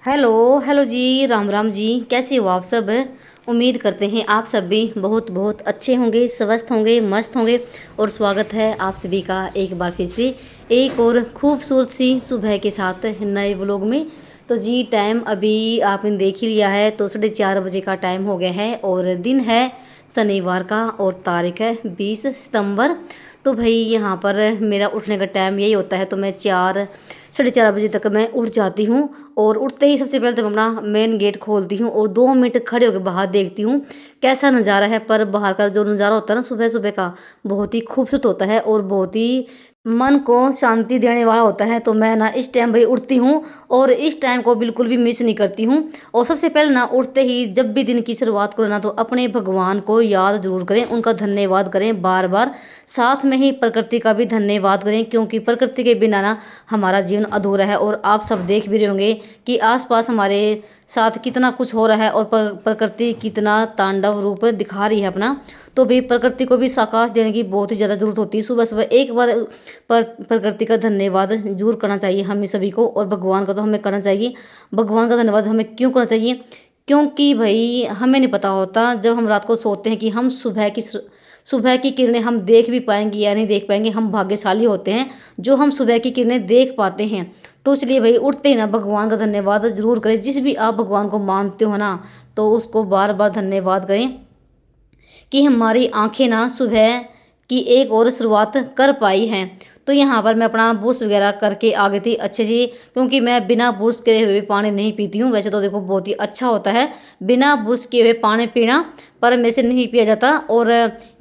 Hello hello जी, राम राम जी। कैसे हो आप सब? उम्मीद करते हैं आप सब भी बहुत बहुत अच्छे होंगे, स्वस्थ होंगे, मस्त होंगे। और स्वागत है आप सभी का एक बार फिर से एक और खूबसूरत सी सुबह के साथ नए व्लॉग में। तो जी टाइम अभी आपने देख ही लिया है, तो 4:30 बजे का टाइम हो गया है और दिन है शनिवार का और तारीख है 20 सितंबर। तो भाई यहाँ पर मेरा उठने का टाइम यही होता है, तो मैं 4 साढ़े 4 बजे तक मैं उठ जाती हूँ। और उठते ही सबसे पहले तो मैं अपना मेन गेट खोलती हूँ और 2 मिनट खड़े होकर बाहर देखती हूँ कैसा नज़ारा है। पर बाहर का जो नज़ारा होता है ना सुबह सुबह का, बहुत ही खूबसूरत होता है और बहुत ही मन को शांति देने वाला होता है। तो मैं ना इस टाइम भाई उठती हूँ और इस टाइम को बिल्कुल भी मिस नहीं करती हूँ। और सबसे पहले ना उठते ही जब भी दिन की शुरुआत करो ना, तो अपने भगवान को याद जरूर करें, उनका धन्यवाद करें बार बार। साथ में ही प्रकृति का भी धन्यवाद करें, क्योंकि प्रकृति के बिना ना हमारा जीवन अधूरा है। और आप सब देख भी रहे होंगे कि आसपास हमारे साथ कितना कुछ हो रहा है और प्रकृति कितना तांडव रूप दिखा रही है अपना। तो भी प्रकृति को भी साकाश देने की बहुत ही ज़्यादा ज़रूरत होती है। सुबह सुबह एक बार प्रकृति का धन्यवाद जरूर करना चाहिए हमें सभी को, और भगवान का तो हमें करना चाहिए। भगवान का धन्यवाद हमें क्यों करना चाहिए? क्योंकि भाई हमें नहीं पता होता जब हम रात को सोते हैं कि हम सुबह की किरणें हम देख भी पाएंगे या नहीं देख पाएंगे। हम भाग्यशाली होते हैं जो हम सुबह की किरणें देख पाते हैं। तो इसलिए भाई उठते ही ना भगवान का धन्यवाद जरूर करें। जिस भी आप भगवान को मानते हो ना, तो उसको बार बार धन्यवाद करें कि हमारी आंखें ना सुबह की एक और शुरुआत कर पाई हैं। तो यहाँ पर मैं अपना ब्रश वगैरह करके आ गई थी अच्छे से, क्योंकि मैं बिना ब्रश करे हुए पानी नहीं पीती हूँ। वैसे तो देखो बहुत ही अच्छा होता है बिना ब्रश किए हुए पानी पीना, पर मेरे से नहीं पिया जाता। और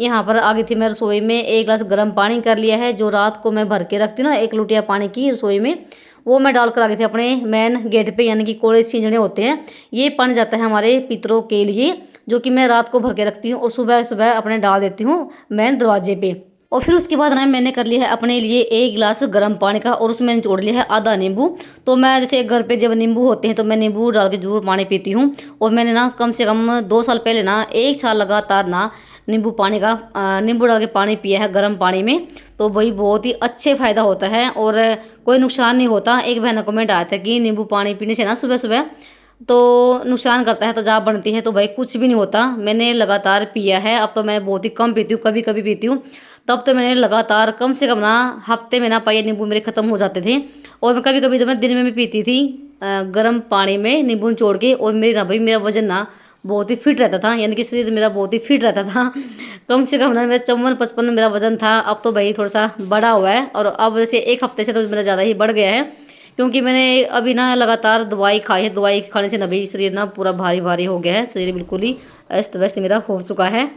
यहाँ पर आ गई थी मैं रसोई में, एक गिलास गर्म पानी कर लिया है जो रात को मैं भर के रखती हूँ ना, 1 लोटिया पानी की रसोई में, वो मैं डाल कर आ गई थी अपने मेन गेट पे, यानी कि कोड़े छींचने होते हैं। ये पानी जाता है हमारे पितरों के लिए, जो कि मैं रात को भर के रखती हूँ और सुबह सुबह अपने डाल देती हूँ मेन दरवाजे पे। और फिर उसके बाद ना मैंने कर लिया है अपने लिए 1 गिलास गर्म पानी का, और उसमें निचोड़ लिया है आधा नींबू। तो मैं जैसे घर पे जब नींबू होते हैं तो मैं नींबू डाल के जरूर पानी पीती हूँ। और मैंने ना कम से कम 2 साल पहले ना 1 साल लगातार ना नींबू डाल के पानी पिया है गर्म पानी में। तो वही बहुत ही अच्छे फ़ायदा होता है और कोई नुकसान नहीं होता। एक बहन का कमेंट आया था कि नींबू पानी पीने से ना सुबह सुबह तो नुकसान करता है, तेजाब बनती है। तो भाई कुछ भी नहीं होता, मैंने लगातार पिया है। अब तो मैं बहुत ही कम पीती हूँ, कभी कभी पीती हूँ। तब तो मैंने लगातार कम से कम ना हफ्ते में ना पाए नींबू मेरे ख़त्म हो जाते थे। और मैं कभी कभी तो मैं दिन में भी पीती थी गर्म पानी में नींबू निचोड़ के। और मेरी ना भाई मेरा वजन ना बहुत ही फिट रहता था, यानी कि शरीर मेरा बहुत ही फिट रहता था। कम से कम ना मेरा 54-55 मेरा वजन था। अब तो भाई थोड़ा सा बढ़ा हुआ है, और अब जैसे एक हफ्ते से तो मेरा ज़्यादा ही बढ़ गया है, क्योंकि मैंने अभी ना लगातार दवाई खाई है। दवाई खाने से ना भाई शरीर ना पूरा भारी भारी हो गया है, शरीर बिल्कुल ही अस्त व्यस्त मेरा हो चुका है।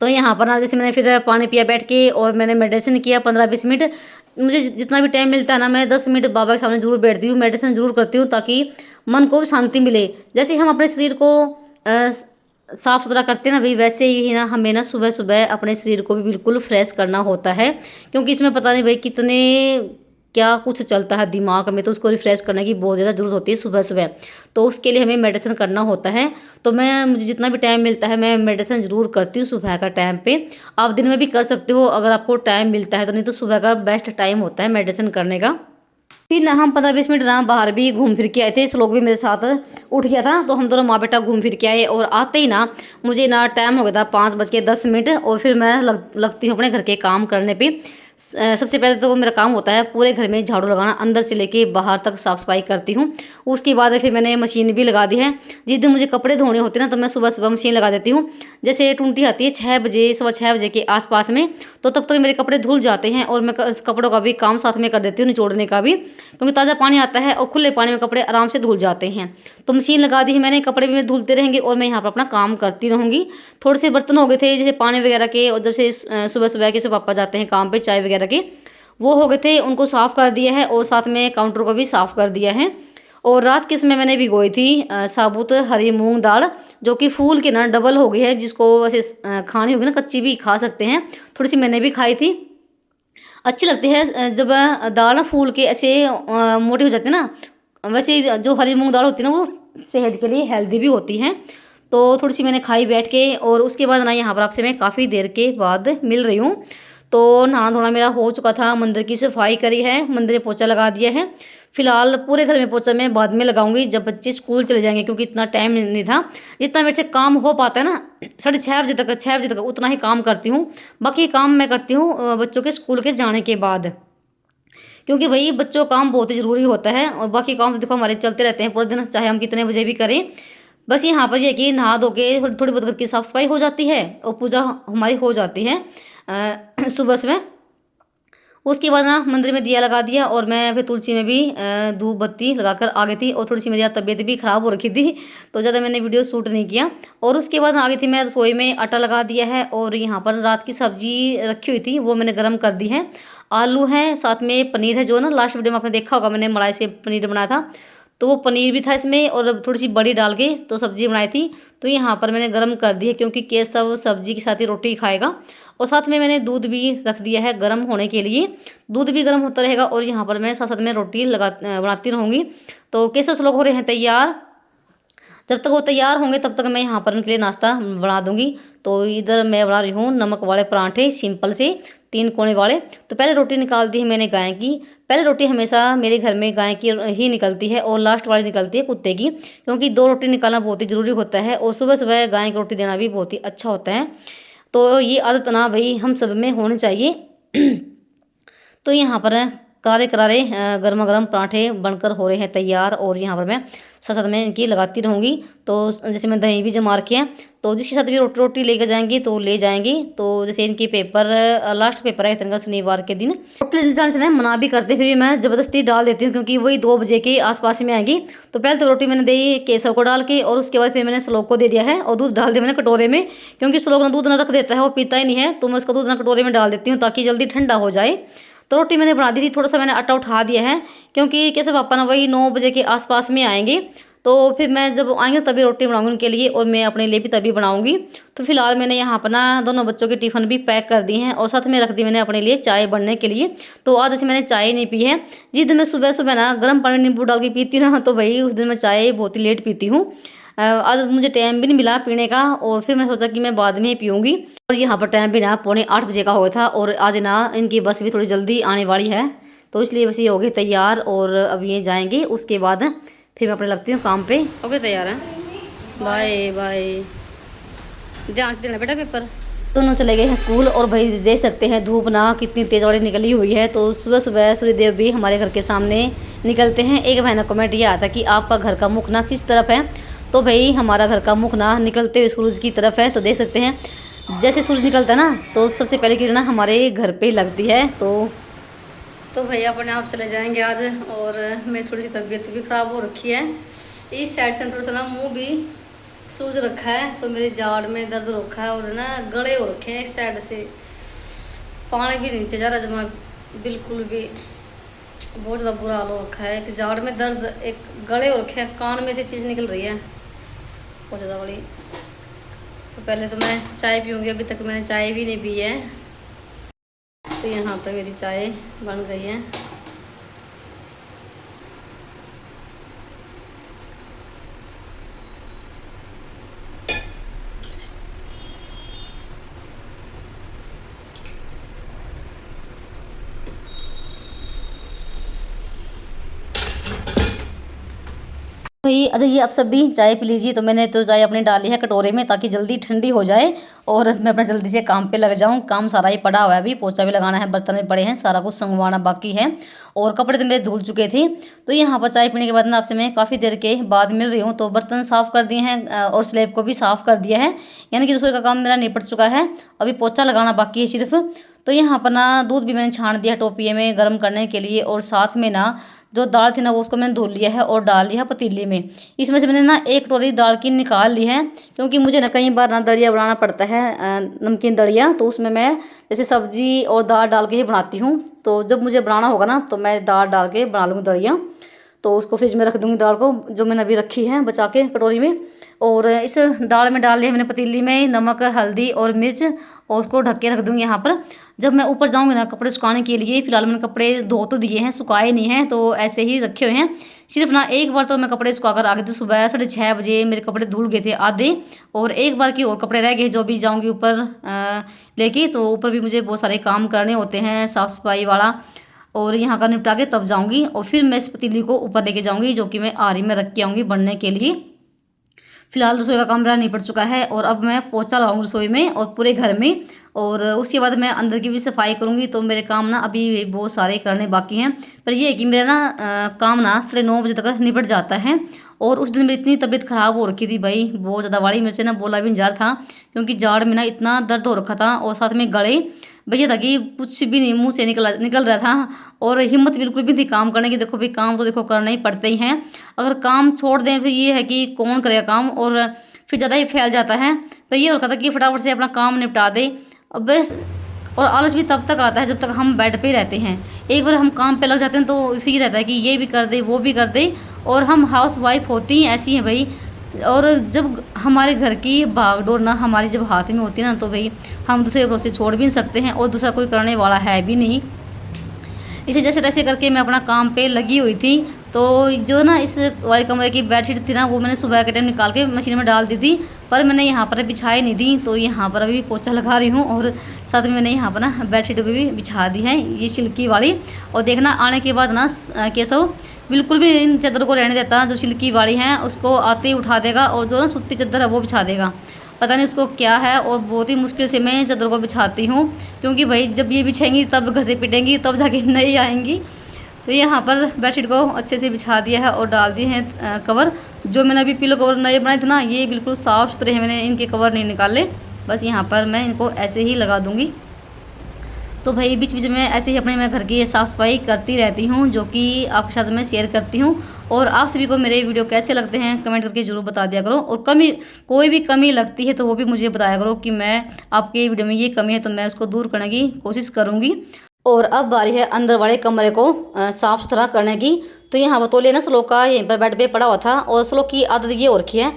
तो यहाँ पर ना जैसे मैंने फिर पानी पिया बैठ के, और मैंने मेडिसिन किया 15-20 मिनट। मुझे जितना भी टाइम मिलता है ना, मैं 10 मिनट बाबा के सामने जरूर बैठती हूँ, मेडिसिन जरूर करती हूँ, ताकि मन को शांति मिले। जैसे हम अपने शरीर को साफ़ सुथरा करते हैं ना भाई, वैसे ही ना हमें ना सुबह सुबह अपने शरीर को भी बिल्कुल फ्रेश करना होता है। क्योंकि इसमें पता नहीं भाई कितने क्या कुछ चलता है दिमाग में, तो उसको रिफ्रेश करने की बहुत ज़्यादा ज़रूरत होती है सुबह सुबह। तो उसके लिए हमें मेडिसिन करना होता है। तो मुझे जितना भी टाइम मिलता है मैं मेडिसिन ज़रूर करती हूँ सुबह का टाइम पे। आप दिन में भी कर सकते हो अगर आपको टाइम मिलता है तो, नहीं तो सुबह का बेस्ट टाइम होता है मेडिसिन करने का। फिर ना हम 15-20 मिनट ना बाहर भी घूम फिर के आए थे। श्लोक भी मेरे साथ उठ गया था, तो हम दोनों माँ बेटा घूम फिर के आए। और आते ही ना मुझे ना टाइम हो गया था 5:10। और फिर मैं लगती हूँ अपने घर के काम करने पे। सबसे पहले तो मेरा काम होता है पूरे घर में झाड़ू लगाना, अंदर से लेके बाहर तक साफ़ सफाई करती हूँ। उसके बाद फिर मैंने मशीन भी लगा दी है। जिस दिन मुझे कपड़े धोने होते हैं ना, तो मैं सुबह सुबह मशीन लगा देती हूँ। जैसे टूंटी आती है 6 बजे, 6:15 बजे के आसपास में, तो तब तक मेरे कपड़े धुल जाते हैं। और मैं कपड़ों का भी काम साथ में कर देती हूँ, निचोड़ने का भी, क्योंकि ताज़ा पानी आता है और खुले पानी में कपड़े आराम से धुल जाते हैं। तो मशीन लगा दी है मैंने, कपड़े भी धुलते रहेंगे और मैं यहाँ पर अपना काम करती रहूँगी। थोड़े से बर्तन हो गए थे जैसे पानी वगैरह के, और जब से सुबह सुबह के सब पापा जाते हैं काम पे चाय वगैरह के, वो हो गए थे, उनको साफ़ कर दिया है। और साथ में काउंटर को भी साफ़ कर दिया है। और रात के समय मैंने भिगोई थी साबुत हरी मूंग दाल, जो कि फूल के ना डबल हो गई है। जिसको वैसे खानी होगी ना, कच्ची भी खा सकते हैं, थोड़ी सी मैंने भी खाई थी। अच्छी लगती है जब दाल ना फूल के ऐसे मोटी हो जाती है ना। वैसे जो हरी मूंग दाल होती है ना, वो सेहत के लिए हेल्दी भी होती हैं। तो थोड़ी सी मैंने खाई बैठ के, और उसके बाद ना यहाँ पर आपसे मैं काफ़ी देर के बाद मिल रही हूँ। तो नहाना धोना मेरा हो चुका था, मंदिर की सफाई करी है, मंदिर में पोछा लगा दिया है। फिलहाल पूरे घर में पोछा मैं बाद में लगाऊंगी जब बच्चे स्कूल चले जाएंगे, क्योंकि इतना टाइम नहीं था। जितना मेरे से काम हो पाता है ना 6:30 6 बजे तक उतना ही काम करती हूँ। बाकी काम मैं करती हूँ बच्चों के स्कूल के जाने के बाद, क्योंकि भाई बच्चों का काम बहुत ही ज़रूरी होता है। और बाकी काम तो देखो हमारे चलते रहते हैं पूरे दिन, चाहे हम कितने बजे भी करें। बस यहाँ पर यह कि नहा धो के थोड़ी बहुत घर की साफ़ सफाई हो जाती है और पूजा हमारी हो जाती है सुबह सुबह। उसके बाद ना मंदिर में दिया लगा दिया और मैं फिर तुलसी में भी धूप बत्ती लगाकर आ गई थी। और थोड़ी सी मेरी तबीयत भी ख़राब हो रखी थी, तो ज़्यादा मैंने वीडियो शूट नहीं किया। और उसके बाद आ गई थी मैं रसोई में, आटा लगा दिया है और यहाँ पर रात की सब्जी रखी हुई थी वो मैंने गर्म कर दी है। आलू है, साथ में पनीर है, जो ना लास्ट वीडियो में आपने देखा होगा मैंने मलाई से पनीर बनाया था, तो वो पनीर भी था इसमें और थोड़ी सी बड़ी डाल के तो सब्ज़ी बनाई थी। तो यहाँ पर मैंने गर्म कर दी है, क्योंकि केशव सब्जी के साथ ही रोटी खाएगा। और साथ में मैंने दूध भी रख दिया है गर्म होने के लिए, दूध भी गर्म होता रहेगा और यहाँ पर मैं साथ साथ में रोटी बनाती रहूँगी। तो केशव लोग हो रहे हैं तैयार, जब तक वो तैयार होंगे तब तक मैं यहाँ पर उनके लिए नाश्ता बना दूँगी। तो इधर मैं बना रही हूँ नमक वाले पराठे, सिंपल से 3 कोने वाले। तो पहले रोटी निकाल दी है मैंने गाय की। पहले रोटी हमेशा मेरे घर में गाय की ही निकलती है और लास्ट वाली निकलती है कुत्ते की, क्योंकि 2 रोटी निकालना बहुत ही ज़रूरी होता है और सुबह सुबह गाय की रोटी देना भी बहुत ही अच्छा होता है। तो ये आदत ना भाई हम सब में होनी चाहिए। तो यहाँ पर करारे करारे गर्मा गर्म पराठे बनकर हो रहे हैं तैयार और यहाँ पर मैं साथ साथ में इनकी लगाती रहूँगी। तो जैसे मैं दही भी जमा रखे हैं, तो जिसके साथ भी रोटी रोटी लेकर जाएंगी तो ले जाएंगी। तो जैसे इनकी पेपर लास्ट पेपर है इनका शनिवार के दिन, रोटी जाने से मना भी करते, फिर भी मैं ज़बरदस्ती डाल देती हूँ, क्योंकि वही 2 बजे के आसपास में आएंगी। तो पहले तो रोटी मैंने दी केशव को डाल के और उसके बाद फिर मैंने श्लोक को दे दिया है और दूध डाल दिया मैंने कटोरे में, क्योंकि श्लोक ना दूध ना रख देता है, वो पीता ही नहीं है। तो मैं उसका दूध ना कटोरे में डाल देती हूँ ताकि जल्दी ठंडा हो जाए। तो रोटी मैंने बना दी थी, थोड़ा सा मैंने आटा उठा दिया है, क्योंकि कैसे पापा ना वही 9 बजे के आसपास में आएंगे। तो फिर मैं जब आएंगे तभी रोटी बनाऊंगी उनके लिए और मैं अपने लिए भी तभी बनाऊंगी। तो फिलहाल मैंने यहाँ पर ना दोनों बच्चों के टिफ़िन भी पैक कर दी हैं और साथ में रख दी मैंने अपने लिए चाय बनने के लिए। तो आज जैसे मैंने चाय नहीं पी है, जिस दिन मैं सुबह सुबह ना गर्म पानी नींबू डाल के पीती हूँ ना, तो भाई उस दिन मैं चाय बहुत ही लेट पीती हूँ। आज मुझे टाइम भी नहीं मिला पीने का और फिर मैं सोचा कि मैं बाद में ही पीऊँगी। और यहाँ पर टाइम भी ना 7:45 बजे का हुआ था और आज ना इनकी बस भी थोड़ी जल्दी आने वाली है, तो इसलिए बस ये हो गए तैयार और अब ये जाएंगे। उसके बाद फिर मैं अपने लगती हूँ काम पे। हो गए तैयार हैं, बाय बाय, ध्यान से देना बेटा पेपर। दोनों चले गए हैं स्कूल और भाई देख सकते हैं धूप ना कितनी तेज़ वाली निकली हुई है। तो सुबह सुबह सूर्यदेव भी हमारे घर के सामने निकलते हैं। एक भाई ने कमेंट ये आता कि आपका घर का मुख ना किस तरफ है, तो भाई हमारा घर का मुख ना निकलते हुए सूरज की तरफ है। तो देख सकते हैं जैसे सूरज निकलता है ना तो सबसे पहले किरण हमारे घर पे लगती है। तो भैया अपने आप चले जाएंगे आज और मेरी थोड़ी सी तबीयत भी ख़राब हो रखी है। इस साइड से थोड़ा सा ना मुँह भी सूज रखा है, तो मेरी जाड़ में दर्द रखा है और ना गले हो रखे हैं इस साइड से, पानी भी नीचे जा रहा जमा बिल्कुल भी, बहुत ज़्यादा बुरा हाल हो रखा है। एक जाड़ में दर्द, एक गले हो रखे हैं, कान में से चीज़ निकल रही है बहुत ज़्यादा बड़ी। तो पहले तो मैं चाय पीऊँगी, अभी तक मैंने चाय भी नहीं पी है। तो यहाँ पे मेरी चाय बन गई है। भाई अच्छा ये आप सब भी चाय पी लीजिए। तो मैंने तो चाय अपने डाली है कटोरे में ताकि जल्दी ठंडी हो जाए और मैं अपना जल्दी से काम पे लग जाऊं। काम सारा ही पड़ा हुआ है, अभी पोछा भी लगाना है, बर्तन भी पड़े हैं, सारा कुछ संगवाना बाकी है और कपड़े तो मेरे धुल चुके थे। तो यहाँ पर चाय पीने के बाद ना आपसे मैं काफ़ी देर के बाद मिल रही हूँ। तो बर्तन साफ़ कर दिए हैं और स्लैब को भी साफ़ कर दिया है, यानी कि रसोई का काम मेरा निपट चुका है, अभी पोछा लगाना बाकी है सिर्फ। तो यहाँ पर ना दूध भी मैंने छान दिया टोपिए में गर्म करने के लिए और साथ में ना जो दाल थी ना वो उसको मैंने धो लिया है और डाल लिया पतीले में। इसमें से मैंने ना 1 कटोरी दाल की निकाल ली है, क्योंकि मुझे ना कई बार ना दलिया बनाना पड़ता है, नमकीन दलिया। तो उसमें मैं जैसे सब्जी और दाल डाल के ही बनाती हूँ। तो जब मुझे बनाना होगा ना तो मैं दाल डाल के बना लूँगी दलिया। तो उसको फ्रिज में रख दूँगी दाल को, जो मैंने अभी रखी है बचा के कटोरी में। और इस दाल में डाल लिया मैंने पतीली में नमक, हल्दी और मिर्च और उसको ढक के रख दूँगी यहाँ पर। जब मैं ऊपर जाऊँगी ना कपड़े सुखाने के लिए, फ़िलहाल मैंने कपड़े धो तो दिए हैं, सुखाए नहीं हैं, तो ऐसे ही रखे हुए हैं। सिर्फ ना एक बार तो मैं कपड़े सुखा कर आ गई थी, सुबह 6:30 बजे मेरे कपड़े धुल गए थे आधे, और एक बार की और कपड़े रह गए जो भी जाऊँगी ऊपर लेके। तो ऊपर भी मुझे बहुत सारे काम करने होते हैं साफ़ सफाई वाला, और यहाँ का निपटा के तब जाऊँगी। और फिर मैं इस पतीली को ऊपर लेके जाऊँगी, जो कि मैं आरी में रख के आऊँगी बनने के लिए। फिलहाल रसोई का काम मेरा निपट चुका है, और अब मैं पोछा लगाऊंगी रसोई में और पूरे घर में, और उसके बाद मैं अंदर की भी सफाई करूंगी। तो मेरे काम ना अभी बहुत सारे करने बाकी हैं, पर ये है कि मेरा ना काम ना 9:30 बजे तक निपट जाता है। और उस दिन मेरी इतनी तबीयत ख़राब हो रखी थी भाई, बहुत ज़्यादा वाली, मेरे से ना बोला भी नहीं जा रहा था, क्योंकि जाड़ में ना इतना दर्द हो रखा था, और साथ में गले भैया था कि कुछ भी नहीं मुंह से निकल रहा था, और हिम्मत बिल्कुल भी थी काम करने की। देखो भाई, काम तो देखो करना ही पड़ते ही हैं, अगर काम छोड़ दें फिर ये है कि कौन करेगा काम, और फिर ज़्यादा ही फैल जाता है। तो ये होता था कि फटाफट से अपना काम निपटा दे। अब बस, और आलस भी तब तक आता है जब तक हम बेड पे ही रहते हैं। एक बार हम काम पे लग जाते हैं तो फिर रहता है कि ये भी कर दे वो भी कर दे, और हम हाउस वाइफ होती ही ऐसी हैं भाई। और जब हमारे घर की भागदौड़ ना हमारी जब हाथ में होती है ना, तो भाई हम दूसरे भरोसे छोड़ भी नहीं सकते हैं, और दूसरा कोई करने वाला है भी नहीं। इसे जैसे तैसे करके मैं अपना काम पे लगी हुई थी। तो जो ना इस वाले कमरे की बेडशीट थी ना, वो मैंने सुबह के टाइम निकाल के मशीन में डाल दी थी, पर मैंने यहाँ पर बिछाई नहीं दी। तो यहाँ पर अभी पोछा लगा रही हूँ, और साथ में मैंने यहाँ पर ना बेडशीट भी बिछा दी है, ये सिल्की वाली। और देखना आने के बाद ना केशव बिल्कुल भी इन चादरों को रहने देता, जो सिल्की वाली हैं उसको आते ही उठा देगा, और जो ना सूती चादर है वो बिछा देगा। पता नहीं उसको क्या है, और बहुत ही मुश्किल से मैं चादरों को बिछाती हूँ, क्योंकि भाई जब ये बिछेंगी तब घसे पिटेंगी, तब जाके नई आएंगी। तो यहाँ पर बेडशीट को अच्छे से बिछा दिया है, और डाल दिए हैं कवर। जो मैंने अभी पिलो कवर नए बनाए थे ना, ये बिल्कुल साफ़ सुथरे हैं, मैंने इनके कवर नहीं निकाले। बस यहाँ पर मैं इनको ऐसे ही लगा दूँगी। तो भाई बीच बीच में ऐसे ही अपने मैं घर की साफ़ सफाई करती रहती हूँ, जो कि आपके साथ मैं शेयर करती हूँ। और आप सभी को मेरे वीडियो कैसे लगते हैं कमेंट करके ज़रूर बता दिया करो, और कोई भी कमी लगती है तो वो भी मुझे बताया करो कि मैं आपके वीडियो में ये कमी है तो मैं उसको दूर करने की कोशिश करूँगी। और अब बारी है अंदर वाले कमरे को साफ़ सुथरा करने की। तो यहाँ पर तौलिया ना श्लोक का यहीं पर बेड पे पड़ा हुआ था, और श्लोक की आदत ये हो रखी है,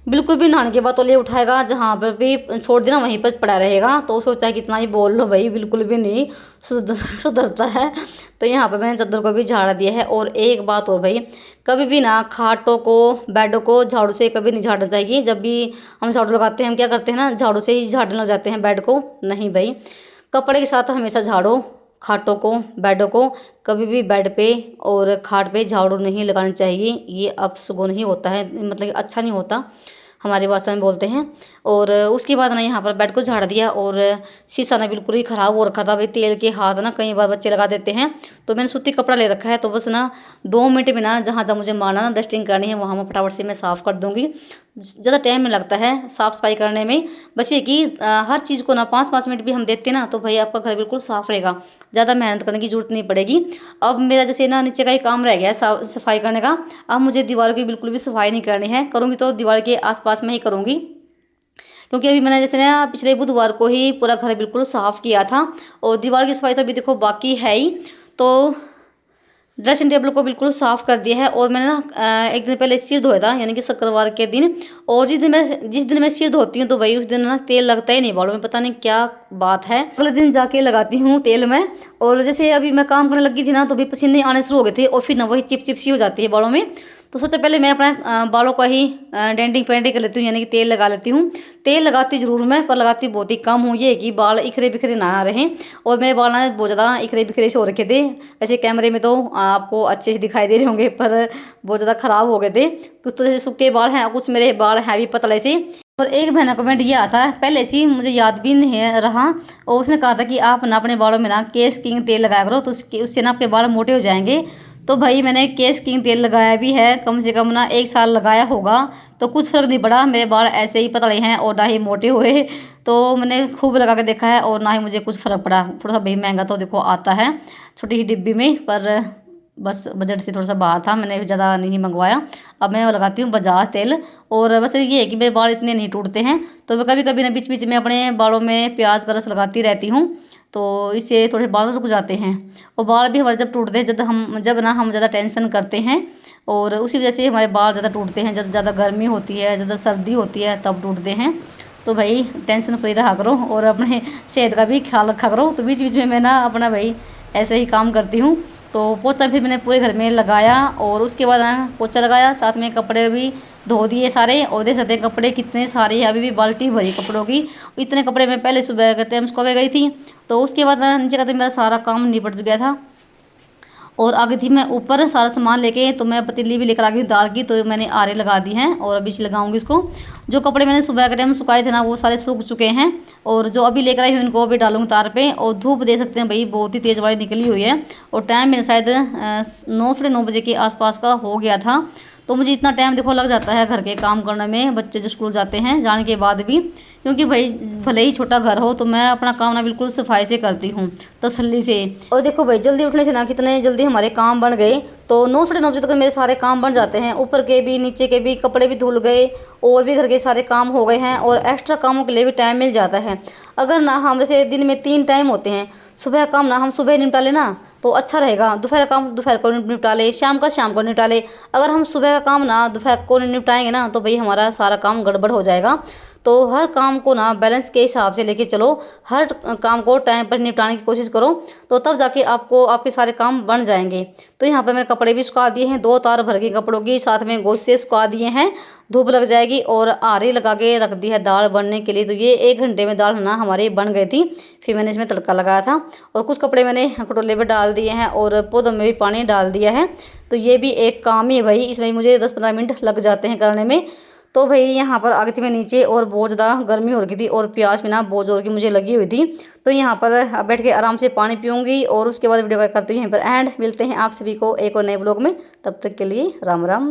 बिल्कुल भी नहाने के बाद तौलिया उठाएगा, जहाँ पर भी छोड़ देना वहीं पर पड़ा रहेगा। तो सोचा है कितना ही बोल लो भाई, बिल्कुल भी नहीं सुधरता है। तो यहाँ पर मैंने चादर को भी झाड़ दिया है। और एक बात और भाई, कभी भी ना खाटों को बेडों को झाड़ू से कभी नहीं झाड़ना चाहिए। जब भी हम झाड़ू लगाते हैं, हम क्या करते हैं ना, झाड़ू से ही झाड़ने लग जाते हैं बेड को। नहीं भाई, कपड़े के साथ हमेशा झाड़ो खाटों को, बेडों को। कभी भी बेड पे और खाट पे झाड़ू नहीं लगानी चाहिए, ये अपशगुन ही होता है, मतलब कि अच्छा नहीं होता, हमारी भाषा में बोलते हैं। और उसके बाद ना यहाँ पर बेड को झाड़ दिया, और शीशा ना बिल्कुल ही ख़राब हो रखा था भाई, तेल के हाथ ना कई बार बच्चे लगा देते हैं। तो मैंने सूती कपड़ा ले रखा है, तो बस ना 2 मिनट में ना जहाँ जहाँ मुझे मारना ना डस्टिंग करनी है वहाँ मैं फटाफट से मैं साफ़ कर दूँगी। ज़्यादा टाइम नहीं लगता है साफ़ सफाई करने में। बस ये कि हर चीज़ को ना 5-5 मिनट भी हम देते ना, तो भाई आपका घर बिल्कुल साफ़ रहेगा, ज़्यादा मेहनत करने की ज़रूरत नहीं पड़ेगी। अब मेरा जैसे ना नीचे का ही काम रह गया है साफ सफाई करने का। अब मुझे दीवार की बिल्कुल भी सफाई नहीं करनी है, करूँगी तो दीवार के आसपास में ही करूँगी, क्योंकि अभी मैंने जैसे ना पिछले बुधवार को ही पूरा घर बिल्कुल साफ़ किया था। और दीवार की सफाई तो अभी देखो बाकी है ही। तो ड्रेसिंग टेबल को बिल्कुल साफ़ कर दिया है। और मैंने ना एक दिन पहले सिर धोया था, यानी कि शुक्रवार के दिन। और जिस दिन मैं सिर धोती हूँ तो भाई उस दिन ना तेल लगता ही नहीं बालों में, पता नहीं क्या बात है। अगले दिन जाके लगाती हूँ तेल में। और जैसे अभी मैं काम करने लगी थी ना, तो भी पसीने आने शुरू हो गए थे, और फिर ना वही चिप सी हो जाती है बालों में। तो सोचा पहले मैं अपना बालों का ही डेंटिंग पेंटिंग कर लेती हूँ, यानी कि तेल लगा लेती हूँ। तेल लगाती ज़रूर मैं, पर लगाती बहुत ही कम हूँ, ये है कि बाल इखरे बिखरे ना रहें। और मेरे बाल ना बहुत ज़्यादा इखरे बिखरे से हो रखे थे, वैसे कैमरे में तो आपको अच्छे से दिखाई दे रहे होंगे, पर बहुत ज़्यादा ख़राब हो गए थे। कुछ तो जैसे सूखे बाल हैं, कुछ मेरे बाल हैं भी पतले से। और एक बहन का कमेंट ये आता है, पहले से मुझे याद भी नहीं रहा, और उसने कहा था कि आप ना अपने बालों में ना केस किंग तेल लगाया करो, तो उससे ना आपके बाल मोटे हो जाएंगे। तो भाई मैंने केस किंग तेल लगाया भी है, कम से कम ना 1 साल लगाया होगा, तो कुछ फ़र्क नहीं पड़ा, मेरे बाल ऐसे ही पतले हैं और ना ही मोटे हुए। तो मैंने खूब लगा के देखा है, और ना ही मुझे कुछ फ़र्क पड़ा। थोड़ा सा भाई महंगा तो देखो आता है छोटी ही डिब्बी में, पर बस बजट से थोड़ा सा बाहर था, मैंने ज़्यादा नहीं मंगवाया। अब मैं लगाती हूँ बजाज तेल। और बस ये है कि मेरे बाल इतने नहीं टूटते हैं, तो मैं कभी कभी ना बीच बीच में अपने बालों में प्याज का रस लगाती रहती हूँ, तो इससे थोड़े बाल रुक जाते हैं। और बाल भी हमारे जब टूटते हैं जब ना हम ज़्यादा टेंशन करते हैं, और उसी वजह से हमारे बाल ज़्यादा टूटते हैं। जब ज़्यादा गर्मी होती है, ज़्यादा सर्दी होती है, तब टूटते हैं। तो भाई टेंशन फ्री रहा करो और अपने सेहत का भी ख्याल रखा करो। तो बीच बीच में मैं ना अपना भाई ऐसे ही काम करती हूँ। तो पोछा फिर मैंने पूरे घर में लगाया और उसके बाद पोछा लगाया, साथ में कपड़े भी धो दिए सारे। और देख सकते हैं कपड़े कितने सारे हैं, अभी भी बाल्टी भरी कपड़ों की। इतने कपड़े मैं पहले सुबह के टाइम सुखा के गई थी। तो उसके बाद नीचे का तो मेरा सारा काम निपट गया था और आ गई थी मैं ऊपर सारा सामान लेके। तो मैं पतीली भी लेकर आ गई दाल की, तो मैंने आरे लगा दी हैं और अभी से लगाऊंगी इसको। जो कपड़े मैंने सुबह के टाइम सुखाए थे ना वो सारे सूख चुके हैं और जो अभी लेकर आई हूँ उनको अभी डालूंगी तार पे। और धूप दे सकते हैं भाई बहुत ही तेज़ वाली निकली हुई है और टाइम मेरे शायद 9 साढ़े 9 बजे के आसपास का हो गया था। तो मुझे इतना टाइम देखो लग जाता है घर के काम करने में, बच्चे जो स्कूल जाते हैं जाने के बाद भी, क्योंकि भाई भले ही छोटा घर हो तो मैं अपना काम ना बिल्कुल सफाई से करती हूँ, तसल्ली से। और देखो भाई जल्दी उठने से ना कितने जल्दी हमारे काम बन गए। तो 9 साढ़े 9 बजे तक मेरे सारे काम बन जाते हैं, ऊपर के भी नीचे के भी, कपड़े भी धुल गए और भी घर के सारे काम हो गए हैं और एक्स्ट्रा कामों के लिए भी टाइम मिल जाता है। अगर ना हम वैसे दिन में 3 टाइम होते हैं, सुबह काम ना हम सुबह निपटा लेना तो अच्छा रहेगा, दोपहर काम दोपहर को निपटा ले, शाम का शाम को निपटा ले। अगर हम सुबह का काम ना दोपहर को निपटाएंगे ना तो भाई हमारा सारा काम गड़बड़ हो जाएगा। तो हर काम को ना बैलेंस के हिसाब से लेके चलो, हर काम को टाइम पर निपटाने की कोशिश करो, तो तब जाके आपको आपके सारे काम बन जाएंगे। तो यहाँ पर मैंने कपड़े भी सुखा दिए हैं, 2 तार भर के कपड़ों की, साथ में गोश्त सुखा दिए हैं, धूप लग जाएगी। और आरी लगा के रख दी है दाल बनने के लिए। तो ये 1 घंटे में दाल ना हमारी बन गई थी। फिर मैंने इसमें तड़का लगाया था और कुछ कपड़े मैंने कटोले में डाल दिए हैं और पौधों में भी पानी डाल दिया है। तो ये भी एक काम ही है भाई, इसमें मुझे 10-15 मिनट लग जाते हैं करने में। तो भाई यहाँ पर आ गई थी मैं नीचे और बहुत ज़्यादा गर्मी हो रही थी और प्यास भी ना बहुत ज़ोर की मुझे लगी हुई थी। तो यहाँ पर बैठ के आराम से पानी पीऊँगी और उसके बाद वीडियो करती हूँ यहीं पर एंड। मिलते हैं आप सभी को एक और नए ब्लॉग में, तब तक के लिए राम राम।